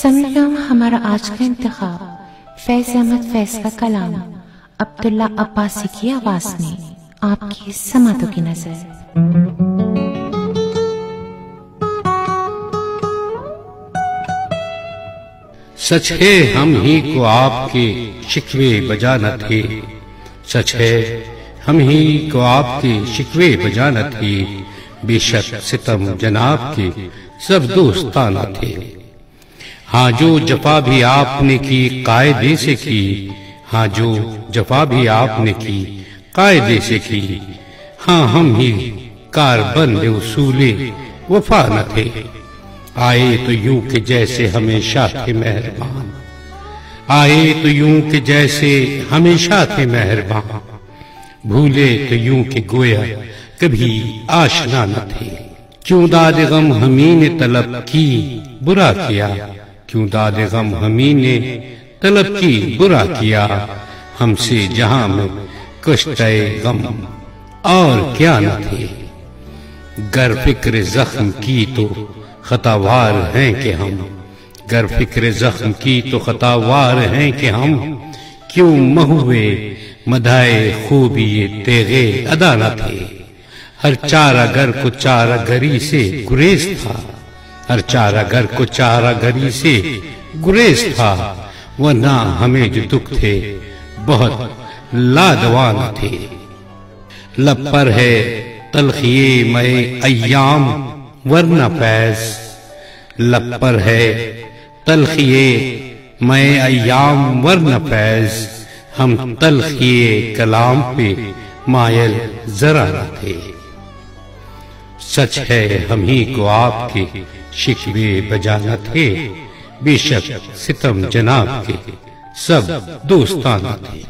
समझो हमारा आज का इंतखाब फैज अहमद फैज का कलाम अब्दुल्ला अब्बासी की आवाज में आपकी समातों की नजर। सच है हम ही को आपके शिकवे बजा न थे, सच है हम ही को आपके शिकवे बजा न थे। बेशक सितम जनाब के सब दोस्ताना थे। हाँ जो जफा भी आपने की कायदे से की, हाँ जो जफा भी आपने की कायदे से की। हाँ हम ही कारबंद उसूले वफा न थे। आए तो यूं के जैसे हमेशा थे मेहरबान, आए तो यूं के जैसे हमेशा थे मेहरबान। भूले तो यूं के गोया कभी आशना न थे। क्यों दाद गम हमी ने तलब की बुरा किया, क्यों दाद गम हमी ने तलब की बुरा किया। हमसे जहां में कष्ट-ए गम और क्या न थे। गर फिक्र जख्म की तो खतावार हैं कि हम, गर फिक्र जख्म की तो खतावार हैं कि हम। क्यों महुए मदाए खूबी ये तेगे अदा न थे। हर चारा घर को चारा घरी से गुरेज था, हर चारा घर को चारा घरी से गुरेज था। वरना हमें जो दुख थे बहुत लादवान थे। लब पर है तलखिए मए अय्याम वरना फैज, लब पर है तलखिए मए अय्याम वरना फैज। हम तलखिए कलाम पे मायल जरा न थे। सच है हम ही को आपके शिकवे बजा न थे। बेशक सितम जनाब के सब दोस्ताना थे।